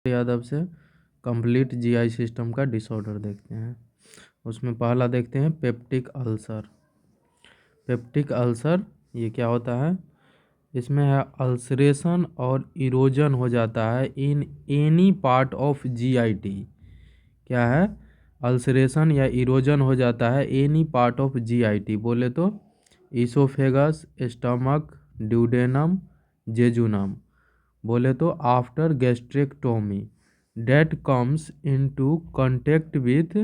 यादव से complete GI system का disorder देखते हैं। उसमें पहला देखते हैं पेप्टिक अल्सर। पेप्टिक अल्सर ये क्या होता है? इसमें है अल्सरेशन और इरोजन हो जाता है in any part of GIT. क्या है? अल्सरेशन या इरोजन हो जाता है एनी पार्ट ऑफ जीआईटी। बोले तो ईसोफेगस, स्टमक, ड्यूडेनम, जेजुनम। बोले तो after gastrectomy that comes into contact with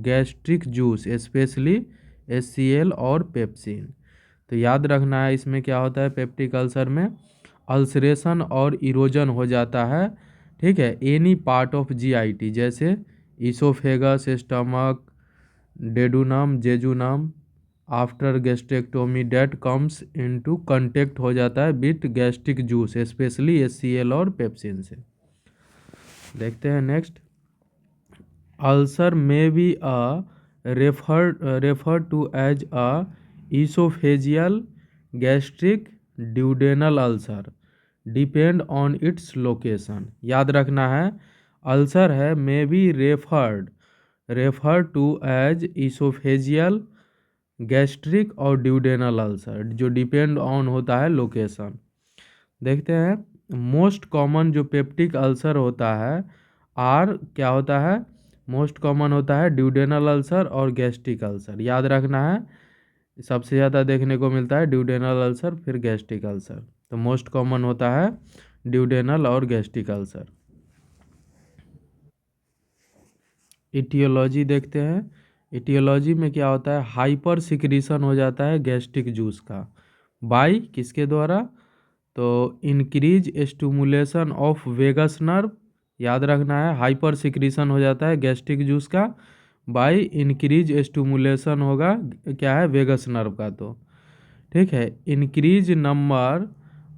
gastric juice specially HCL और पेप्सिन। तो याद रखना है इसमें क्या होता है, पेप्टिक अल्सर में अल्सरेशन और इरोजन हो जाता है, ठीक है, एनी पार्ट ऑफ जीआईटी, जैसे oesophagus, stomach, duodenum, jejunum. After gastrectomy that comes into contact हो जाता है with gastric juice specially HCL और पेप्सिन से। देखते हैं नेक्स्ट। अल्सर में be refer to as oesophageal, gastric, duodenal ulcer depend on its location. याद रखना है अल्सर है may be refer to as oesophageal, gastric और ड्यूडेनल अल्सर, जो डिपेंड ऑन होता है लोकेशन। देखते हैं मोस्ट कॉमन जो पेप्टिक अल्सर होता है क्या होता है? मोस्ट कॉमन होता है ड्यूडेनल अल्सर और गैस्ट्रिक अल्सर। याद रखना है सबसे ज़्यादा देखने को मिलता है ड्यूडेनल अल्सर, फिर गैस्ट्रिक अल्सर। तो मोस्ट कॉमन होता है ड्यूडेनल और गैस्ट्रिक अल्सर। इटियोलॉजी देखते हैं। इटियोलॉजी में क्या होता है? हाइपर सिक्रीशन हो जाता है गैस्ट्रिक जूस का बाई किसके द्वारा? तो increase stimulation of vagus nerve. याद रखना है हाइपर सिक्रीशन हो जाता है गैस्ट्रिक जूस का बाई इंक्रीज स्टिमुलेशन होगा क्या है? वेगस नर्व का। तो ठीक है, इंक्रीज नंबर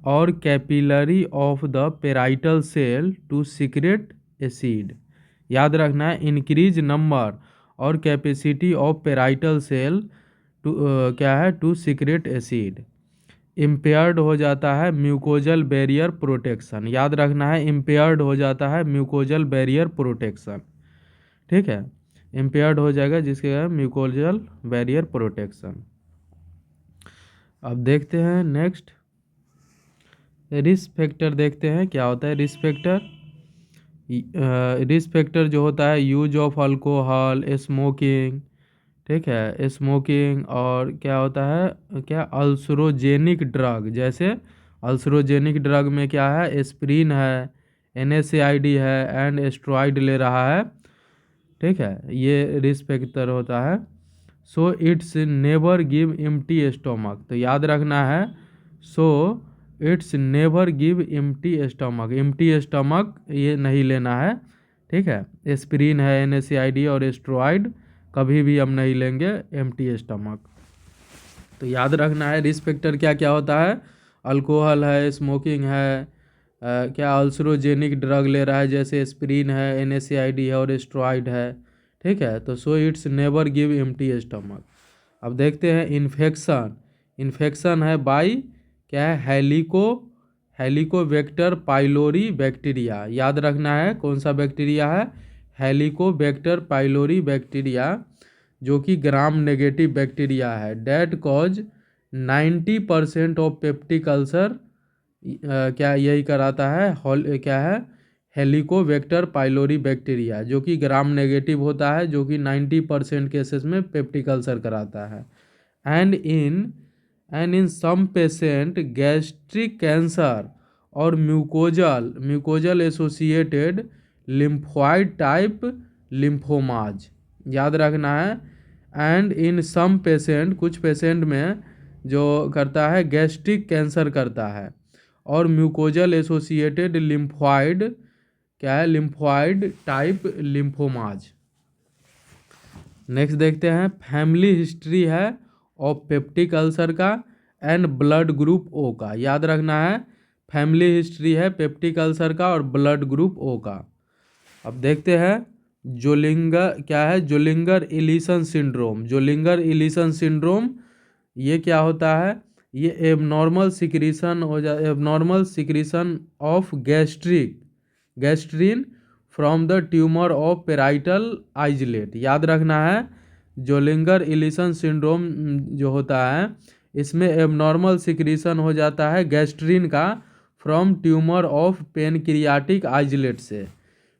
और capillary of the parietal cell to secrete acid. याद रखना है इंक्रीज नंबर और capacity of parietal cell to क्या है? To secrete acid. इम्पेयर्ड हो जाता है म्यूकोजल बैरियर प्रोटेक्शन। याद रखना है इम्पेयर्ड हो जाता है म्यूकोजल बैरियर प्रोटेक्शन, ठीक है, इम्पेयर्ड हो जाएगा जिसके म्यूकोजल बैरियर प्रोटेक्शन। अब देखते हैं नेक्स्ट रिस्क फैक्टर। देखते हैं क्या होता है रिस्क फैक्टर। रिस्क फैक्टर जो होता है यूज ऑफ अल्कोहल, स्मोकिंग, ठीक है, स्मोकिंग, और क्या होता है क्या? अल्सरोजेनिक ड्रग, जैसे अल्सरोजेनिक ड्रग में क्या है? एस्प्रिन है, NSAID है एंड स्टेरॉइड ले रहा है, ठीक है, ये रिस्क फैक्टर होता है। So it's never give empty stomach. तो याद रखना है so it's never give empty stomach. Empty stomach ये नहीं लेना है, ठीक है। एस्प्रिन है, NSAID और स्टेरॉइड कभी भी हम नहीं लेंगे एम्प्टी स्टमक। तो याद रखना है रिस्क फैक्टर क्या क्या होता है? अल्कोहल है, स्मोकिंग है, क्या अल्सरोजेनिक ड्रग ले रहा है जैसे एस्प्रिन है, NSAID है और स्टेरॉइड है, ठीक है। तो so it's never give empty stomach. अब देखते हैं इन्फेक्शन। इन्फेक्शन है बाई क्या है? Helicobacter pylori bacteria. याद रखना है कौन सा बैक्टीरिया है? हेलिकोबैक्टर पाइलोरी बैक्टीरिया, जो कि ग्राम नेगेटिव बैक्टीरिया है। That cause 90% of peptic ulcer क्या यही कराता है? क्या है? हेलिकोबैक्टर पाइलोरी बैक्टीरिया, जो कि ग्राम नेगेटिव होता है, जो कि 90% केसेस में पेप्टिक अल्सर कराता है। And in some patient gastric cancer और mucosal associated lymphoid type lymphomas. याद रखना है एंड इन सम पेशेंट, कुछ पेशेंट में जो करता है गैस्ट्रिक कैंसर करता है और म्यूकोजल एसोसिएटेड लिम्फोइड क्या है? Lymphoid type लिम्फोमाज। नेक्स्ट देखते हैं फैमिली हिस्ट्री है ऑफ पेप्टिक अल्सर का एंड ब्लड ग्रुप ओ का। याद रखना है फैमिली हिस्ट्री है पेप्टिक अल्सर का और ब्लड ग्रुप ओ का। अब देखते हैं जोलिंगर क्या है? Zollinger Ellison syndrome. Zollinger Ellison syndrome ये क्या होता है? ये एबनॉर्मल सिक्रीशन हो जा abnormal secretion of gastrin from the tumour of parietal islet. याद रखना है, जोलिंगर इलिसन सिंड्रोम जो होता है इसमें एबनॉर्मल सिक्रीशन हो जाता है गैस्ट्रिन का from tumour of pancreatic islet से,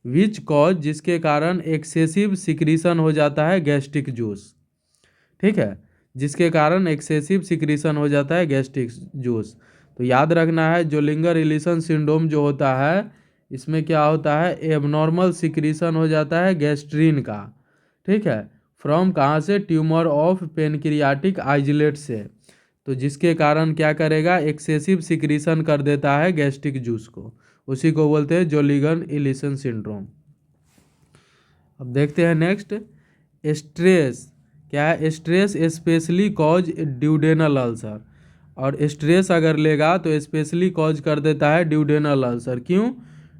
विच कॉज जिसके कारण एक्सेसिव सिक्रीशन हो जाता है गैस्ट्रिक जूस। ठीक है, जिसके कारण एक्सेसिव सिक्रीशन हो जाता है गैस्ट्रिक जूस। तो याद रखना है जोलिंगर इलिसन सिंड्रोम जो होता है इसमें क्या होता है, एबनॉर्मल सिक्रीशन हो जाता है गैस्ट्रिन का। ठीक है, फ्रॉम कहाँ से, ट्यूमर ऑफ पेनक्रियाटिक आइजलेट से, तो जिसके कारण क्या करेगा, एक्सेसिव सिक्रीशन कर देता है गैस्ट्रिक जूस को, उसी को बोलते हैं जोलिंगर इलिसन सिंड्रोम। अब देखते हैं नेक्स्ट, स्ट्रेस। क्या है, stress specially cause duodenal ulcer, और स्ट्रेस अगर लेगा तो स्पेशली कॉज कर देता है ड्यूडेनल अल्सर। क्यों,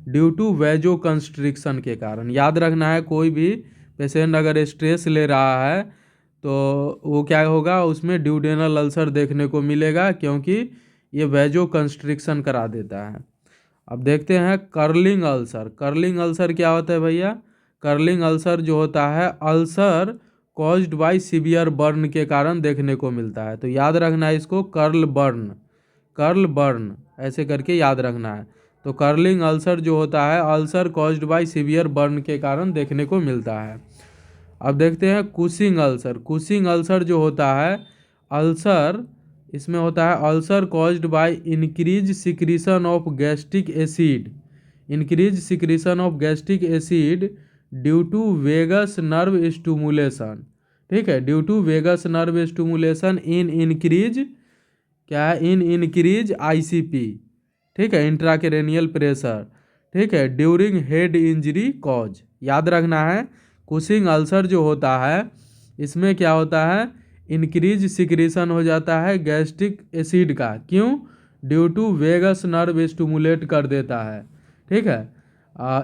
ड्यू टू वेजो कंस्ट्रिक्शन के कारण। याद रखना है, कोई भी पेशेंट अगर स्ट्रेस ले रहा है तो वो क्या होगा, उसमें ड्यूडेनल अल्सर देखने को मिलेगा, क्योंकि ये वेजो कंस्ट्रिक्शन करा देता है। अब देखते हैं कर्लिंग अल्सर। कर्लिंग अल्सर क्या होता है भैया, कर्लिंग अल्सर जो होता है ulcer caused bye severe burn के कारण देखने को मिलता है। तो याद रखना है इसको, कर्ल बर्न, कर्ल बर्न ऐसे करके याद रखना है। तो कर्लिंग अल्सर जो होता है ulcer caused bye severe burn के कारण देखने को मिलता है। अब देखते हैं कुशिंग अल्सर। कुशिंग अल्सर जो होता है अल्सर, इसमें होता है ulcer caused by increase secretion of gastric acid, increase secretion of gastric acid due to vagus nerve stimulation. ठीक है, due to vagus nerve stimulation in increase, क्या है, इन इंक्रीज आईसीपी। ठीक है, इंट्राक्रेनियल प्रेशर। ठीक है, ड्यूरिंग हेड इंजरी कॉज। याद रखना है, कुशिंग अल्सर जो होता है इसमें क्या होता है, इंक्रीज सिक्रीशन हो जाता है गैस्ट्रिक एसिड का। क्यों, due to vagus nerve stimulate कर देता है। ठीक है,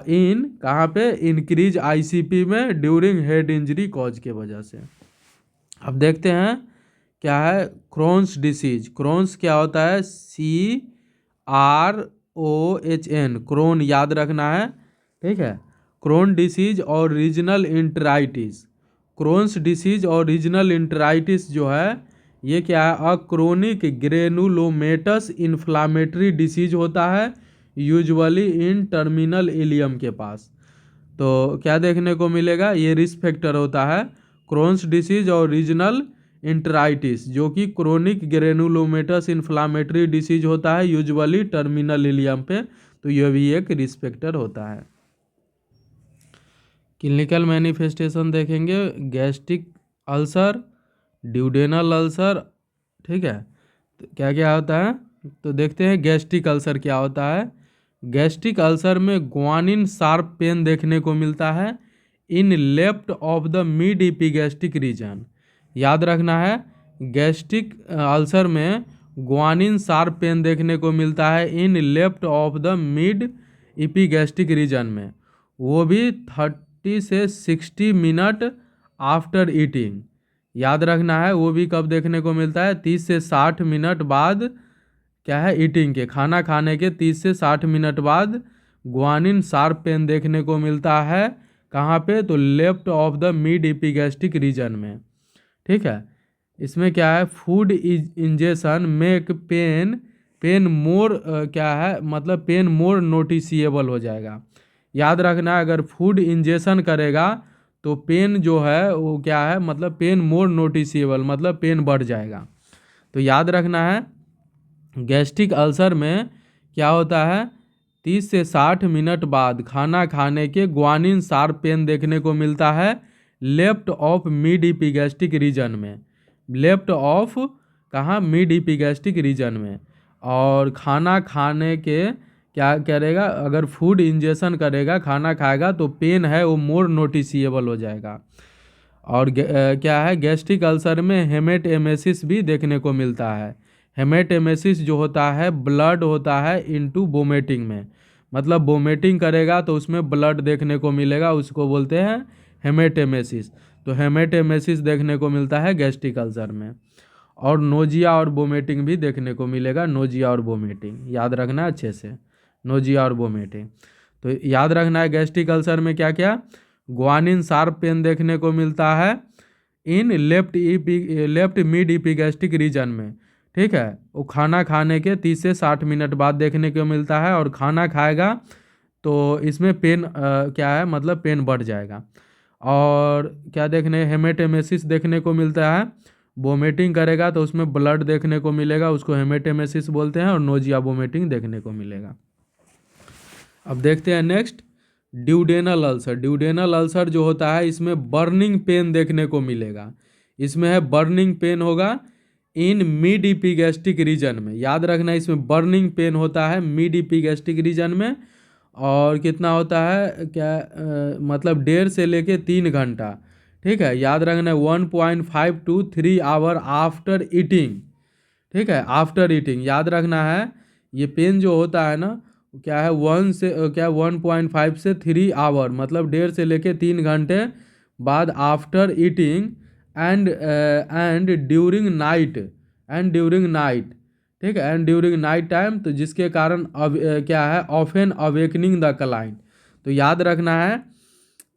इन कहाँ पे, इंक्रीज आईसीपी में ड्यूरिंग हेड इंजरी कॉज के वजह से। अब देखते हैं क्या है, क्रोन्स डिसीज। क्रोन्स क्या होता है, CROHN, क्रोन याद रखना है। ठीक है, क्रोन डिसीज और रीजनल इंटराइटिस। क्रोन्स डिसीज और रीजनल इंटराइटिस जो है ये क्या है, अ क्रोनिक ग्रेनुलोमेटस इन्फ्लामेटरी डिसीज होता है, यूजुअली इन टर्मिनल इलियम के पास। तो क्या देखने को मिलेगा, ये रिस्क फैक्टर होता है क्रोन्स डिसीज और रीजनल इंटराइटिस, जो कि क्रोनिक ग्रेनुलोमेटस इन्फ्लामेटरी डिसीज होता है यूजुअली टर्मिनल इलियम पे। तो यह भी एक रिस्क फैक्टर होता है। क्लिनिकल मैनिफेस्टेशन देखेंगे, गैस्ट्रिक अल्सर, ड्यूडेनल अल्सर। ठीक है, तो क्या क्या होता है, तो देखते हैं गैस्ट्रिक अल्सर क्या होता है। गैस्ट्रिक अल्सर में ग्वानिन शार्प पेन देखने को मिलता है in left of the mid epigastric region. याद रखना है, गैस्ट्रिक अल्सर में ग्वानिन शार्प पेन देखने को मिलता है in left of the mid epigastric region में, वो भी 30 से 60 मिनट आफ्टर ईटिंग। याद रखना है, वो भी कब देखने को मिलता है, 30 से 60 मिनट बाद, क्या है, ईटिंग के, खाना खाने के 30 से 60 मिनट बाद ग्वानिन शार्प पेन देखने को मिलता है। कहाँ पे, तो left of the mid epigastric region में। ठीक है, इसमें क्या है, food ingestion make pain, pain more, क्या है, मतलब पेन मोर नोटिसिएबल हो जाएगा। याद रखना है, अगर फूड इंजेक्शन करेगा तो पेन जो है वो क्या है, मतलब पेन मोर नोटिसिएबल, मतलब पेन बढ़ जाएगा। तो याद रखना है, गैस्ट्रिक अल्सर में क्या होता है, 30 से 60 मिनट बाद खाना खाने के ग्वानिन शार्प पेन देखने को मिलता है left of mid epigastric region में, लेफ्ट ऑफ कहाँ, मिड इपीगैस्ट्रिक रीजन में। और खाना खाने के क्या करेगा, अगर फूड इंजेक्शन करेगा, खाना खाएगा तो पेन है वो मोर नोटिसिएबल हो जाएगा। और क्या है, गैस्ट्रिक अल्सर में हेमेटेमेसिस भी देखने को मिलता है। हेमेटेमेसिस जो होता है ब्लड होता है इनटू वोमिटिंग में, मतलब वोमिटिंग करेगा तो उसमें ब्लड देखने को मिलेगा, उसको बोलते हैं हेमेटेमेसिस। तो हेमेटेमेसिस देखने को मिलता है गैस्ट्रिक अल्सर में। और नोजिया और वोमिटिंग भी देखने को मिलेगा, नोजिया और वोमिटिंग याद रखना अच्छे से, नोजिया और वोमिटिंग। तो याद रखना है गैस्ट्रिक अल्सर में क्या क्या, ग्वानिन शार्प पेन देखने को मिलता है in left mid epigastric region में। ठीक है, वो खाना खाने के 30 से 60 मिनट बाद देखने को मिलता है, और खाना खाएगा तो इसमें पेन क्या है, मतलब पेन बढ़ जाएगा। और क्या देखने, हेमेटेमेसिस देखने को मिलता है, वोमिटिंग करेगा तो उसमें ब्लड देखने को मिलेगा, उसको हेमेटेमेसिस बोलते हैं, और नोजिया वोमिटिंग देखने को मिलेगा। अब देखते हैं next, duodenal ulcer. Duodenal ulcer जो होता है इसमें बर्निंग पेन देखने को मिलेगा। इसमें है बर्निंग पेन होगा इन मिड इपिगैस्ट्रिक रीजन में। याद रखना इसमें बर्निंग पेन होता है मिड इपिगैस्ट्रिक रीजन में। और कितना होता है क्या, मतलब 1.5 से लेके 3 घंटा। ठीक है, याद रखना 1.5 to 3 आवर आफ्टर ईटिंग। ठीक है, आफ्टर ईटिंग याद रखना है। ये पेन जो होता है ना क्या है, 1.5 से 3 आवर, मतलब 1.5 से लेके 3 घंटे बाद after eating and during night. ठीक है, एंड ड्यूरिंग नाइट टाइम, तो जिसके कारण क्या है, ऑफन अवेकनिंग द क्लाइंट। तो याद रखना है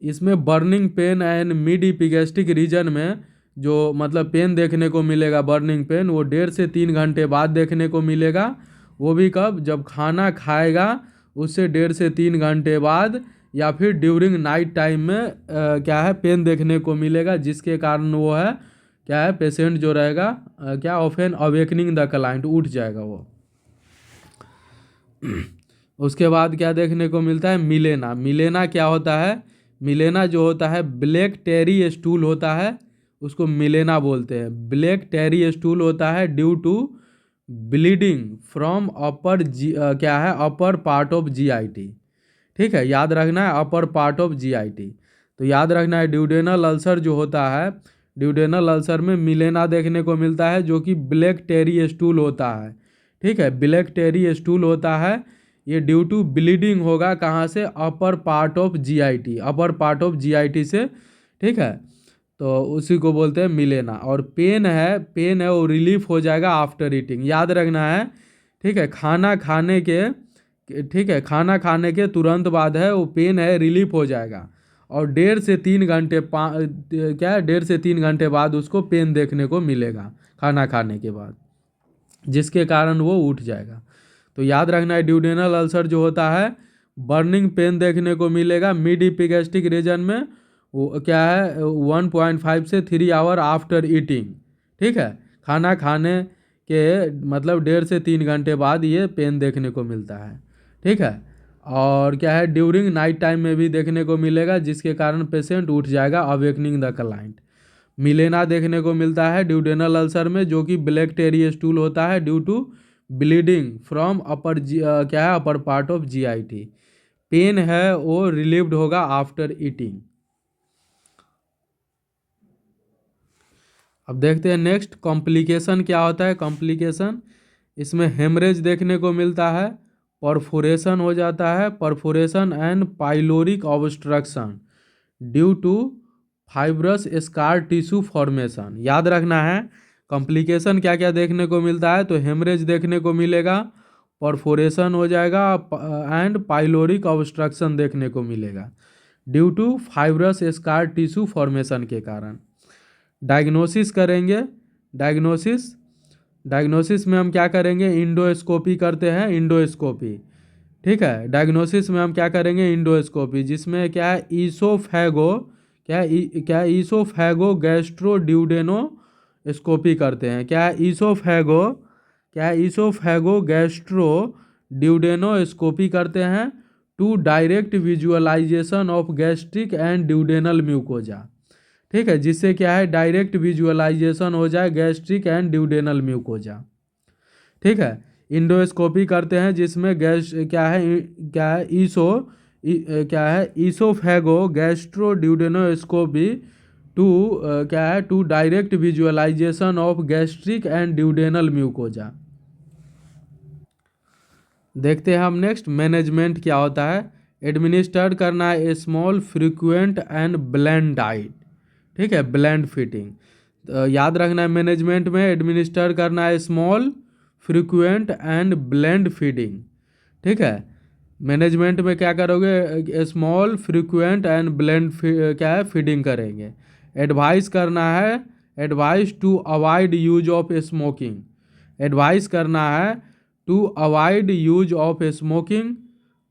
इसमें burning pain and mid epigastric region में जो मतलब पेन देखने को मिलेगा, बर्निंग पेन, वो 1.5 से 3 घंटे बाद देखने को मिलेगा। वो भी कब, जब खाना खाएगा उससे 1.5 से 3 घंटे बाद, या फिर ड्यूरिंग नाइट टाइम में क्या है, पेन देखने को मिलेगा, जिसके कारण वो है क्या है, पेशेंट जो रहेगा क्या, ऑफन अवेकनिंग द क्लाइंट, उठ जाएगा वो। उसके बाद क्या देखने को मिलता है, मिलेना। मिलेना क्या होता है, मिलेना जो होता है ब्लैक टेरी स्टूल होता है, उसको मिलेना बोलते हैं। ब्लैक टेरी स्टूल होता है due to bleeding from upper क्या है, अपर पार्ट ऑफ जीआईटी। ठीक है, याद रखना है अपर पार्ट ऑफ जीआईटी। तो याद रखना है ड्यूडेनल अल्सर जो होता है, ड्यूडेनल अल्सर में मिलेना देखने को मिलता है, जो कि ब्लैक टेरी स्टूल होता है। ठीक है, ब्लैक टेरी स्टूल होता है, ये ड्यू टू ब्लीडिंग होगा कहाँ से, upper part of GIT, upper part of GIT से। ठीक है, तो उसी को बोलते हैं मिलेना। और पेन है वो रिलीफ हो जाएगा आफ्टर ईटिंग, याद रखना है। ठीक है, खाना खाने के, ठीक है, खाना खाने के तुरंत बाद है वो पेन है रिलीफ हो जाएगा, और 1.5 से 3 घंटे क्या है, 1.5 से 3 घंटे बाद उसको पेन देखने को मिलेगा खाना खाने के बाद, जिसके कारण वो उठ जाएगा। तो याद रखना है ड्यूडेनल अल्सर जो होता है बर्निंग पेन देखने को मिलेगा मिड इपिगैस्ट्रिक रीजन में, वो क्या है 1.5 से 3 आवर आफ्टर ईटिंग। ठीक है, खाना खाने के मतलब 1.5 से 3 घंटे बाद ये पेन देखने को मिलता है। ठीक है, और क्या है, ड्यूरिंग नाइट टाइम में भी देखने को मिलेगा, जिसके कारण पेशेंट उठ जाएगा अवेकनिंग द क्लाइंट। मिलेना देखने को मिलता है ड्यूडेनल अल्सर में, जो कि ब्लैक टेरी स्टूल होता है due to bleeding from upper क्या है, upper part of GIT. Pain है वो रिलीव्ड होगा आफ्टर ईटिंग। अब देखते हैं नेक्स्ट, कॉम्प्लिकेशन क्या होता है। कॉम्प्लिकेशन, इसमें हेमरेज देखने को मिलता है, परफोरेशन हो जाता है, perforation and pyloric obstruction due to fibrous scar tissue formation. याद रखना है कॉम्प्लिकेशन क्या क्या देखने को मिलता है, तो हेमरेज देखने को मिलेगा, परफोरेशन हो जाएगा, एंड पाइलोरिक ऑब्स्ट्रक्शन देखने को मिलेगा due to fibrous scar tissue formation के कारण। डायग्नोसिस करेंगे, डायग्नोसिस डायग्नोसिस में हम क्या करेंगे, इंडोस्कोपी करते हैं, इंडोस्कोपी। ठीक है, डायग्नोसिस में हम क्या करेंगे, इंडोस्कोपी, जिसमें क्या है ईसोफेगो, क्या है ईसोफेगो गैस्ट्रोड्यूडेनो स्कोपी करते हैं। क्या है ईसोफेगो, क्या है ईसोफेगो गैस्ट्रो ड्यूडेनो स्कोपी करते हैं to direct visualisation of gastric and duodenal mucosa. ठीक है, जिससे क्या है डायरेक्ट विजुअलाइजेशन हो जाए गैस्ट्रिक एंड ड्यूडेनल म्यूकोजा। ठीक है, इंडोस्कोपी करते हैं जिसमें गैस क्या है क्या है ईसोफेगो गैस्ट्रोड्यूडेनोस्कोपी टू क्या है to direct visualisation of gastric and duodenal mucosa. देखते हैं हम नेक्स्ट, मैनेजमेंट क्या होता है। एडमिनिस्टर्ड करना है small frequent and blend diet. ठीक है, ब्लेंड फीडिंग, तो याद रखना है मैनेजमेंट में एडमिनिस्टर करना है small frequent and blend feeding. ठीक है, मैनेजमेंट में क्या करोगे, स्मॉल फ्रीक्वेंट एंड ब्लेंड क्या है फीडिंग करेंगे। एडवाइस करना है, advice to avoid use of smoking, advice करना है to avoid use of smoking,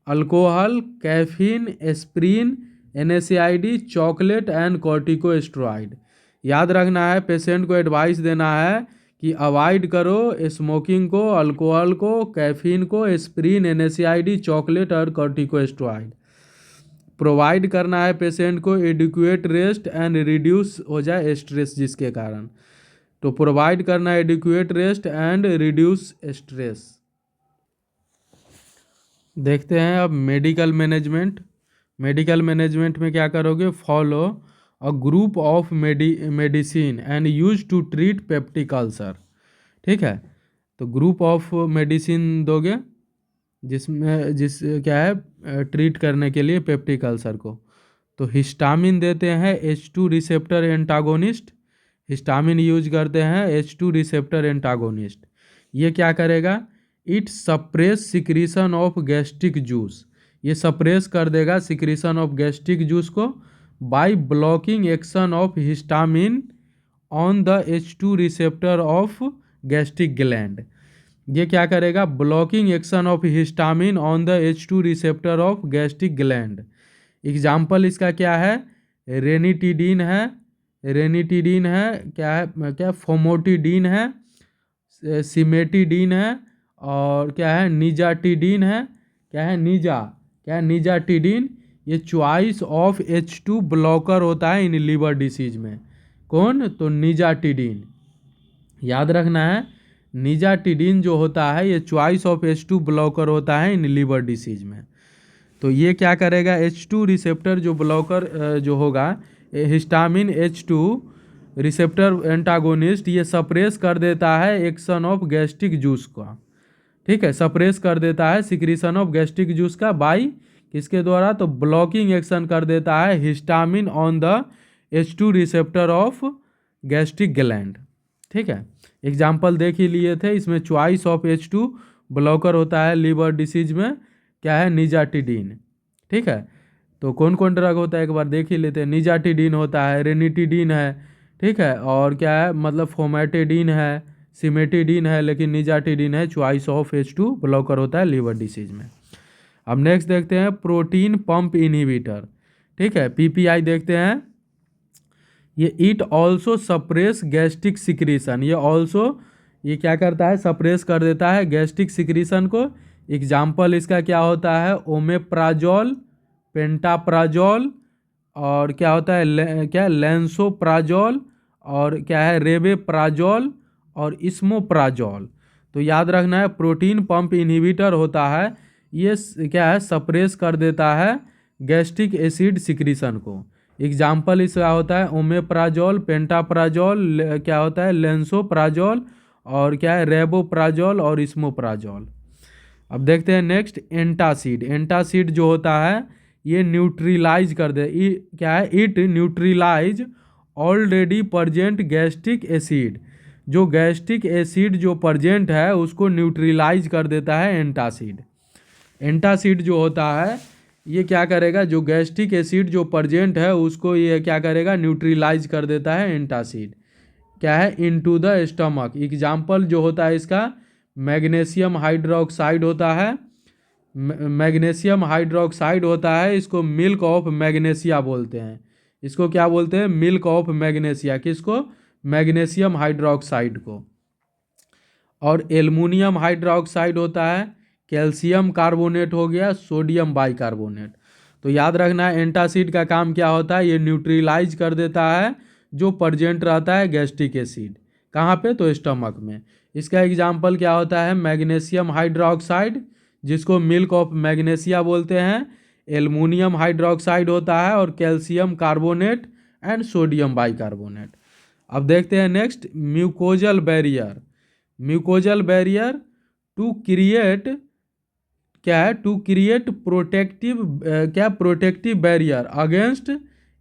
alcohol, caffeine, aspirin, NSAID, chocolate and corticosteroid. याद रखना है, पेशेंट को एडवाइस देना है कि अवॉइड करो स्मोकिंग को, अल्कोहल को, कैफीन को, एस्प्रिन, NSAID, चॉकलेट और कॉर्टिकोस्टेरॉइड। प्रोवाइड करना है पेशेंट को एडिक्वेट रेस्ट एंड रिड्यूस हो जाए स्ट्रेस जिसके कारण, तो प्रोवाइड करना है adequate rest and reduce stress. देखते हैं अब मेडिकल मैनेजमेंट। मेडिकल मैनेजमेंट में क्या करोगे, follow a group of medicine and use to treat peptic ulcer. ठीक है, तो ग्रुप ऑफ मेडिसिन दोगे जिस क्या है ट्रीट करने के लिए पेप्टिक अल्सर को। तो हिस्टामिन देते हैं H2 receptor antagonist, histamine use करते हैं H2 रिसेप्टर एंटागोनिस्ट। ये क्या करेगा, it suppress secretion of gastric juice, ये सप्रेस कर देगा सिक्रीशन ऑफ गैस्ट्रिक जूस को by blocking action of histamine on the H2 receptor of gastric gland. ये क्या करेगा, blocking action of histamine on the H2 receptor of gastric gland. Example इसका क्या है, रेनिटिडीन है, रेनिटिडीन है, क्या है क्या फोमोटिडीन है, सिमेटिडीन है, और क्या है निजाटिडीन है, क्या है निजाटिडीन। ये चॉइस ऑफ H2 ब्लॉकर होता है इन लीवर डिसीज में। कौन, तो निजाटिडीन। याद रखना है, निजाटिडीन जो होता है ये चॉइस ऑफ H2 ब्लॉकर होता है इन लीवर डिसीज में। तो ये क्या करेगा, H2 रिसेप्टर जो ब्लॉकर जो होगा, हिस्टामिन H2 रिसेप्टर एंटागोनिस्ट, ये सप्रेस कर देता है एक्शन ऑफ गैस्ट्रिक जूस का। ठीक है, सप्रेस कर देता है सिक्रीशन ऑफ गैस्ट्रिक जूस का बाई किसके द्वारा, तो ब्लॉकिंग एक्शन कर देता है histamine on the H2 receptor of gastric gland. ठीक है, एग्जाम्पल देख ही लिए थे, इसमें चॉइस ऑफ H2 ब्लॉकर होता है लीवर डिसीज में, क्या है निजाटिडीन। ठीक है, तो कौन कौन ड्रग होता है एक बार देख ही लेते हैं। निजाटिडीन होता है, रेनिटिडीन है, ठीक है, और क्या है मतलब फोमेटिडीन है, सिमेटिडीन है, लेकिन निजाटिडीन है चॉइस ऑफ H2 ब्लॉकर होता है लीवर डिसीज में। अब नेक्स्ट देखते हैं प्रोटीन पंप इनहिबिटर। ठीक है, PPI देखते हैं। ये it also suppress gastric secretion, ये क्या करता है, सप्रेस कर देता है गैस्ट्रिक सिक्रीशन को। एग्जाम्पल इसका क्या होता है, ओमेप्राजोल, पेंटाप्राजोल, और क्या होता है क्या लेंसोप्राजोल, और क्या है रेबेप्राजोल और इस्मोप्राजोल। तो याद रखना है प्रोटीन पंप इनहिबिटर होता है, ये क्या है सप्रेस कर देता है गैस्ट्रिक एसिड सिक्रीशन को। एग्जाम्पल इसका होता है ओमेप्राजोल, पेंटाप्राजोल, क्या होता है लेंसोप्राजोल, और क्या है रेबोप्राजोल और इस्मोप्राजोल। अब देखते हैं नेक्स्ट एंटासिड। एंटासिड जो होता है ये न्यूट्रिलाइज कर दे, क्या है it neutralise already present gastric acid, जो गैस्ट्रिक एसिड जो प्रजेंट है उसको न्यूट्रिलाइज कर देता है एंटासिड। एंटासिड जो होता है ये क्या करेगा, जो गैस्ट्रिक एसिड जो प्रजेंट है उसको ये क्या करेगा, न्यूट्रिलाइज कर देता है एंटासिड, क्या है इनटू द स्टमक। एग्जाम्पल जो होता है इसका मैग्नीशियम हाइड्रोक्साइड होता है, मैग्नीशियम हाइड्रोक्साइड होता है, इसको मिल्क ऑफ मैग्नीशिया बोलते हैं। इसको क्या बोलते हैं, मिल्क ऑफ मैग्नीशिया, किसको, मैग्नीशियम हाइड्रोक्साइड को। और एल्युमिनियम हाइड्रोक्साइड होता है, कैल्शियम कार्बोनेट हो गया, सोडियम बाइकार्बोनेट। तो याद रखना है एंटासिड का काम क्या होता है, ये न्यूट्रिलाइज कर देता है जो प्रजेंट रहता है गैस्ट्रिक एसिड, कहाँ पे, तो स्टमक में। इसका एग्जाम्पल क्या होता है, मैग्नीशियम हाइड्रोक्साइड जिसको मिल्क ऑफ मैग्नीशिया बोलते हैं, एल्युमिनियम हाइड्रोक्साइड होता है, और calcium carbonate and sodium bicarbonate. अब देखते हैं next mucosal barrier. Mucosal barrier to create क्या है, टू क्रिएट प्रोटेक्टिव क्या protective barrier against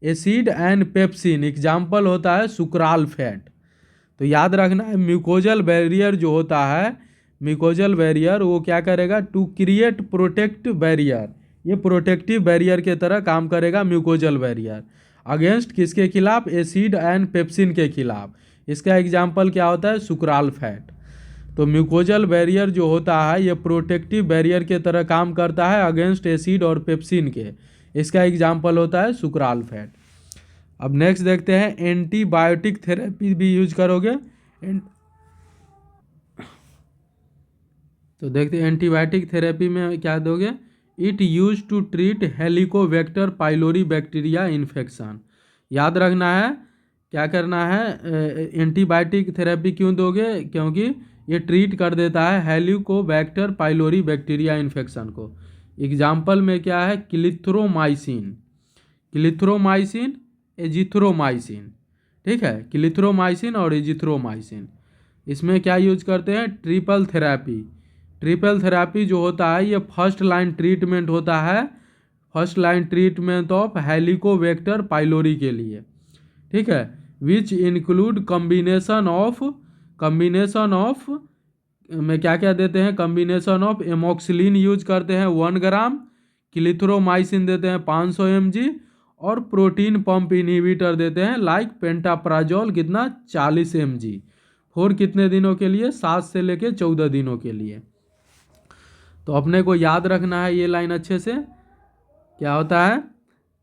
acid and pepsin. Example होता है सुक्राल फैट। तो याद रखना है म्यूकोजल बैरियर जो होता है, म्यूकोजल बैरियर वो क्या करेगा, टू क्रिएट प्रोटेक्ट बैरियर, ये प्रोटेक्टिव बैरियर के तरह काम करेगा म्यूकोजल बैरियर। अगेंस्ट किसके खिलाफ, एसिड एंड पेप्सिन के खिलाफ। इसका एग्जाम्पल क्या होता है, सुक्राल फैट। तो म्यूकोजल बैरियर जो होता है ये प्रोटेक्टिव बैरियर के तरह काम करता है अगेंस्ट एसिड और पेप्सिन के। इसका एग्जाम्पल होता है सुक्राल फैट। अब नेक्स्ट देखते हैं, एंटीबायोटिक थेरेपी भी यूज करोगे। तो देखते हैं एंटीबायोटिक थेरेपी में क्या दोगे, it use to treat Helicobacter pylori bacteria infection. याद रखना है, क्या करना है, एंटीबायोटिक थेरेपी क्यों दोगे, क्योंकि ये ट्रीट कर देता है हेलिकोबैक्टर पाइलोरी बैक्टीरिया इन्फेक्शन को। एग्जाम्पल में क्या है, क्लिथ्रोमाइसिन, क्लिथ्रोमाइसिन, एजिथ्रोमाइसिन, ठीक है, क्लिथ्रोमाइसिन और एजिथ्रोमाइसिन। इसमें क्या यूज करते हैं, ट्रिपल थेरेपी। ट्रिपल थेरेपी जो होता है ये फर्स्ट लाइन ट्रीटमेंट होता है, first line treatment of Helicobacter pylori के लिए, ठीक है, विच इंक्लूड कम्बिनेशन ऑफ में क्या क्या देते हैं, कम्बिनेशन ऑफ एमोक्सिलिन यूज करते हैं 1 ग्राम, क्लिथ्रोमाइसिन देते हैं 500 mg और प्रोटीन पंप इनहिबिटर देते हैं लाइक पेंटाप्राजोल कितना 40 mg फॉर कितने दिनों के लिए, 7 से लेके 14 दिनों के लिए। तो अपने को याद रखना है ये लाइन अच्छे से, क्या होता है,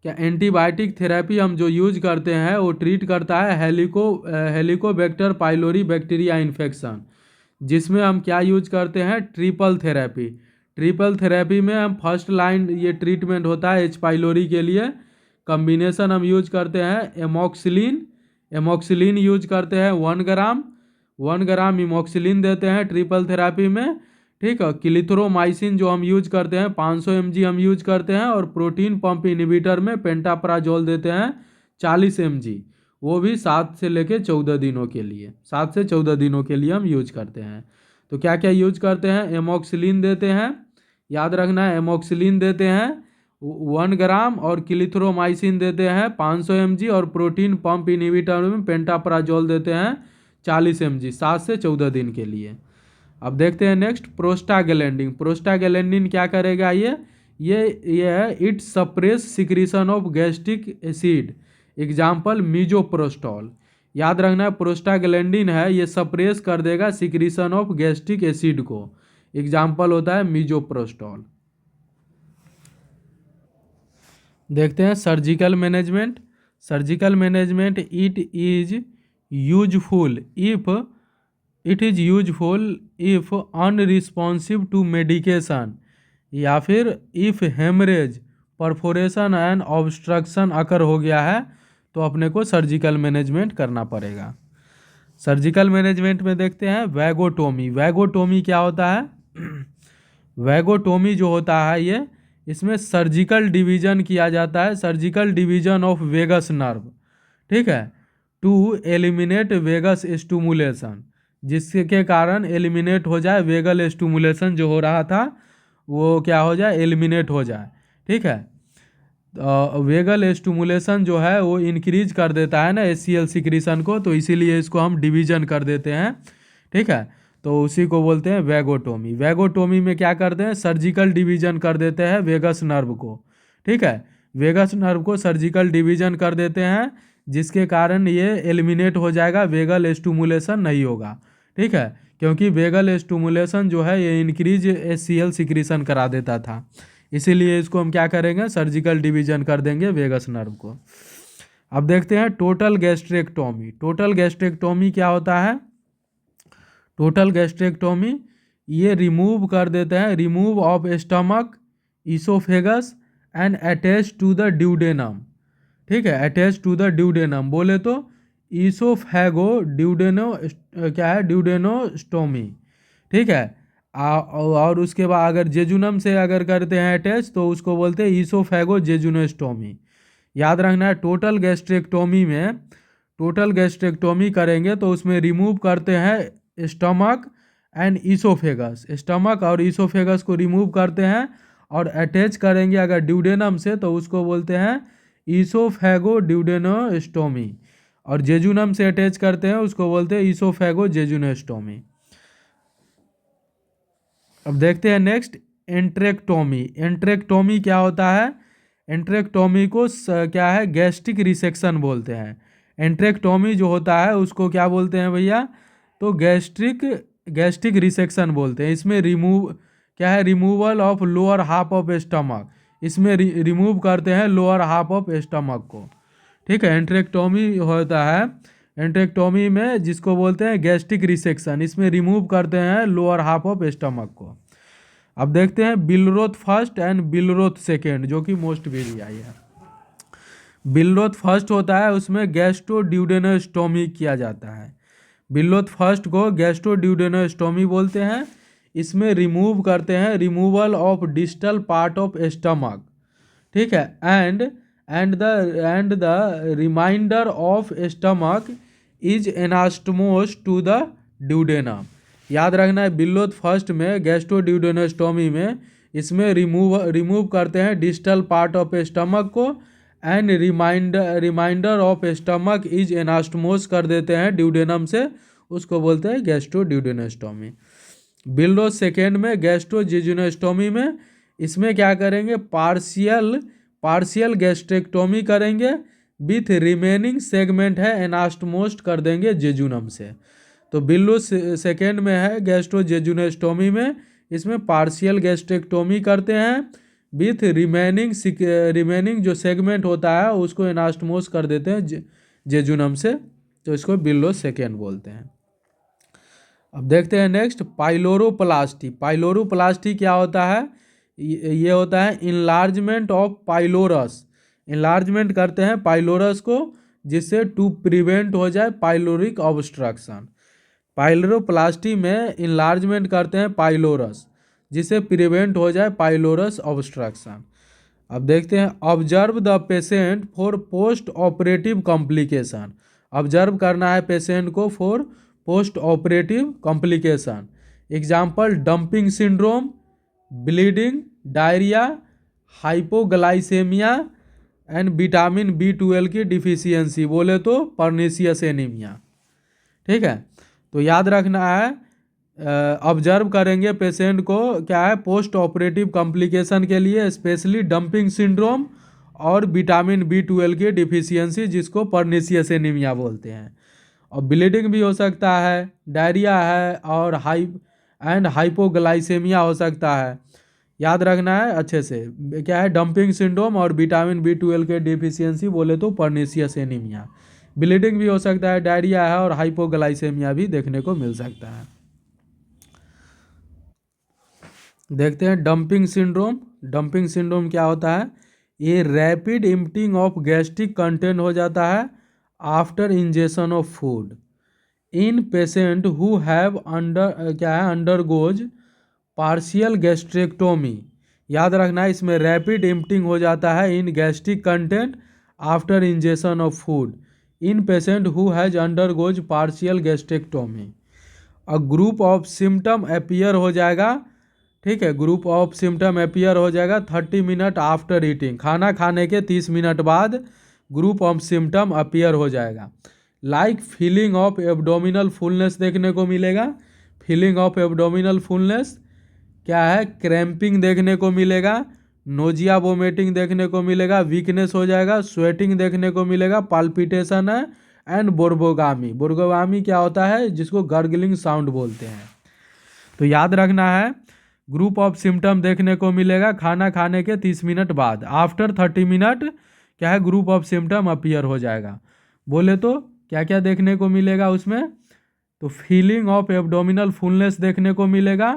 क्या एंटीबायोटिक थेरेपी हम जो यूज करते हैं वो ट्रीट करता है हेलिकोबैक्टर पाइलोरी बैक्टीरिया इन्फेक्शन, जिसमें हम क्या यूज करते हैं, ट्रिपल थेरेपी। ट्रिपल थेरेपी में हम फर्स्ट लाइन ये ट्रीटमेंट होता है एच पाइलोरी के लिए, कम्बिनेशन हम यूज करते हैं एमोक्सिलिन यूज करते हैं 1 ग्राम, 1 ग्राम इमोक्सिलिन देते हैं ट्रिपल थेरेपी में, ठीक है। क्लिथ्रोमाइसिन जो हम यूज करते हैं 500 mg हम यूज करते हैं, और प्रोटीन पंप इनहिबिटर में पेंटाप्राजोल देते हैं 40 mg, वो भी 7 से लेके 14 दिनों के लिए, 7 से 14 दिनों के लिए हम यूज करते हैं। तो क्या क्या यूज करते हैं, एमोक्सिलिन देते हैं, याद रखना है, एमोक्सिलिन देते हैं 1 ग्राम और क्लिथ्रोमाइसिन देते हैं 500 mg और प्रोटीन पंप इनहिबिटर में पेंटाप्राजोल देते हैं 40 mg 7 से 14 दिन के लिए। अब देखते हैं नेक्स्ट, प्रोस्टाग्लैंडिन। प्रोस्टाग्लैंडिन क्या करेगा, ये है it suppress secretion of gastric acid, example misoprostol. याद रखना है प्रोस्टाग्लैंडिन है ये सप्रेस कर देगा सिक्रीशन ऑफ गैस्ट्रिक एसिड को, एग्जाम्पल होता है मीजोप्रोस्टॉल। देखते हैं surgical management. Surgical management it is useful if unresponsive to medication, या फिर if haemorrhage perforation and obstruction occur हो गया है तो अपने को सर्जिकल मैनेजमेंट करना पड़ेगा। सर्जिकल मैनेजमेंट में देखते हैं वैगोटोमी। वैगोटोमी क्या होता है, वैगोटोमी जो होता है ये, इसमें सर्जिकल डिवीजन किया जाता है, surgical division of vagus nerve, ठीक है, टू एलिमिनेट वेगस स्टिमुलेशन, जिसके कारण एलिमिनेट हो जाए वेगल स्टिमुलेशन जो हो रहा था वो क्या हो जाए, एलिमिनेट हो जाए, ठीक है। वेगल स्टिमुलेशन जो है वो इंक्रीज कर देता है ना HCl सिक्रीशन को, तो इसीलिए इसको हम डिवीजन कर देते हैं, ठीक है। तो उसी को बोलते हैं वैगोटोमी। वैगोटोमी में क्या करते हैं, सर्जिकल डिवीजन कर देते हैं वेगस नर्व को, ठीक है, वेगस नर्व को सर्जिकल डिवीजन कर देते हैं, जिसके कारण ये एलिमिनेट हो जाएगा, वेगल स्टिमुलेशन नहीं होगा, ठीक है, क्योंकि वेगल स्टिमुलेशन जो है ये इंक्रीज HCl सिक्रीशन करा देता था, इसीलिए इसको हम क्या करेंगे, सर्जिकल डिवीजन कर देंगे वेगस नर्व को। अब देखते हैं टोटल गैस्ट्रेक्टोमी। टोटल गैस्ट्रेक्टोमी क्या होता है, टोटल गैस्ट्रेक्टोमी ये रिमूव कर देते हैं, remove of stomach, oesophagus and attach to the duodenum, ठीक है, अटैच टू द ड्यूडेनम बोले तो इसोफेगो ड्यूडेनो क्या है, ड्यूडेनोस्टोमी, ठीक है। और उसके बाद अगर जेजुनम से अगर करते हैं अटैच तो उसको बोलते हैं इसोफेगो जेजुनोस्टोमी। याद रखना है टोटल गैस्ट्रेक्टोमी करेंगे तो उसमें रिमूव करते हैं स्टमक एंड इसोफेगस, स्टमक और इसोफेगस को रिमूव करते हैं, और अटैच करेंगे अगर ड्यूडेनम से तो उसको बोलते हैं इसोफेगो ड्यूडेनोस्टोमी, और जेजुनम से अटैच करते हैं उसको बोलते हैं इसोफेगो जेजुनोस्टोमी। अब देखते हैं नेक्स्ट, एंट्रेक्टोमी। एंट्रेक्टोमी क्या होता है? एंट्रेक्टोमी को क्या है, गैस्ट्रिक रिसेक्शन बोलते हैं। एंट्रेक्टोमी जो होता है उसको क्या बोलते हैं भैया? तो गैस्ट्रिक रिसेक्शन बोलते हैं। इसमें रिमूव क्या है, removal of lower half of stomach. इसमें रिमूव करते हैं लोअर हाफ ऑफ स्टमक को। ठीक है, एंट्रेक्टोमी होता है। एंट्रेक्टोमी में जिसको बोलते हैं गैस्ट्रिक रिसेक्शन, इसमें रिमूव करते हैं लोअर हाफ ऑफ स्टमक को। अब देखते हैं बिलरोथ फर्स्ट एंड बिलरोथ सेकेंड, जो कि मोस्ट वेरियाई है। बिलरोथ फर्स्ट होता है, उसमें गैस्ट्रोड्यूडेनोस्टोमी किया जाता है। बिलरोथ फर्स्ट को गैस्ट्रोड्यूडेनोस्टोमी बोलते हैं। इसमें रिमूव करते हैं, removal of distal part of stomach. ठीक है, and the reminder of stomach is anastomose to the duodenum. याद रखना है, बिल्लोथ फर्स्ट में गैस्ट्रोड्यूडेनोस्टोमी में इसमें रिमूव करते हैं डिस्टल पार्ट ऑफ स्टमक को, and reminder of stomach is anastomose कर देते हैं ड्यूडेनम से, उसको बोलते हैं गैस्ट्रोड्यूडेनोस्टोमी। बिल्लोथ सेकेंड में गैस्ट्रोजेजुनोस्टोमी में इसमें क्या करेंगे, पार्शियल गैस्ट्रेक्टोमी करेंगे, विथ रिमेनिंग सेगमेंट है एनास्टमोस्ट कर देंगे जेजुनम से। तो बिल्लो सेकेंड में है गैस्ट्रोजेजुनोस्टोमी में, इसमें पार्शियल गैस्ट्रेक्टोमी करते हैं, विथ रिमेनिंग जो सेगमेंट होता है उसको एनास्टमोस कर देते हैं जेजुनम से, तो इसको बिल्लो सेकेंड बोलते हैं। अब देखते हैं नेक्स्ट, पाइलोरोप्लास्टी। पाइलोरोप्लास्टी क्या होता है? ये होता है इनलार्जमेंट ऑफ पाइलोरस। इनलार्जमेंट करते हैं पाइलोरस को, जिससे टू प्रिवेंट हो जाए पाइलोरिक ऑब्स्ट्रक्शन। पाइलोरोप्लास्टी में इनलार्जमेंट करते हैं पाइलोरस, जिससे प्रिवेंट हो जाए पाइलोरस ऑब्स्ट्रक्शन। अब देखते हैं, observe the patient for post operative complication. Observe करना है पेशेंट को for post operative complication. Example, dumping syndrome, bleeding, diarrhoea, hypoglycaemia and vitamin B12 की डिफिशियंसी, बोले तो पर्नीशियस एनीमिया। ठीक है, तो याद रखना है, ऑब्जर्व करेंगे पेशेंट को क्या है, पोस्ट ऑपरेटिव कॉम्प्लिकेशन के लिए, स्पेशली डंपिंग सिंड्रोम और विटामिन B12 की डिफिशियंसी, जिसको पर्नीशियस एनीमिया बोलते हैं। और ब्लीडिंग भी हो सकता है, डायरिया है, और हाइपोग्लाइसेमिया हो सकता है। याद रखना है अच्छे से, क्या है, डंपिंग सिंड्रोम और विटामिन B12 के डिफिशियंसी, बोले तो पर्नीशियस एनीमिया। ब्लीडिंग भी हो सकता है, डायरिया है, और हाइपोग्लाइसेमिया भी देखने को मिल सकता है। देखते हैं डंपिंग सिंड्रोम। डंपिंग सिंड्रोम क्या होता है? ये rapid emptying of gastric content हो जाता है after injection of food in patient who have undergoes partial gastrectomy. याद रखना है, इसमें रैपिड इम्पटिंग हो जाता है in gastric content after injection of food in patient who has undergoes partial gastrectomy. A group of symptom appear हो जाएगा। ठीक है, ग्रुप ऑफ सिम्टम अपीयर हो जाएगा 30 मिनट आफ्टर ईटिंग। खाना खाने के 30 मिनट बाद ग्रुप ऑफ सिम्टम अपीयर हो जाएगा। Like feeling of abdominal fullness देखने को मिलेगा। फीलिंग ऑफ एब्डोमिनल फुलनेस क्या है, क्रैम्पिंग देखने को मिलेगा, नोजिया वोमिटिंग देखने को मिलेगा, वीकनेस हो जाएगा, स्वेटिंग देखने को मिलेगा, पाल्पिटेशन है, एंड बोर्बोगामी। बोर्बोगामी क्या होता है, जिसको गर्गलिंग साउंड बोलते हैं। तो याद रखना है, ग्रुप ऑफ सिम्टम देखने को मिलेगा खाना खाने के 30 मिनट बाद। आफ्टर 30 मिनट क्या है, ग्रुप ऑफ सिम्टम अपीयर हो जाएगा। बोले तो क्या क्या देखने को मिलेगा उसमें? तो फीलिंग ऑफ एब्डोमिनल फुलनेस देखने को मिलेगा,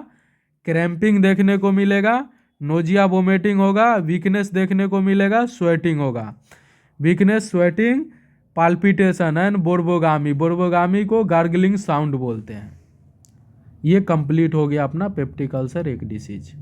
क्रैम्पिंग देखने को मिलेगा, नोजिया वोमिटिंग होगा, वीकनेस देखने को मिलेगा, स्वेटिंग होगा। Weakness, sweating, palpitation and borborygmi. Borborygmi को गार्गलिंग साउंड बोलते हैं। ये कंप्लीट हो गया अपना पेप्टिक अल्सर एक डिसीज।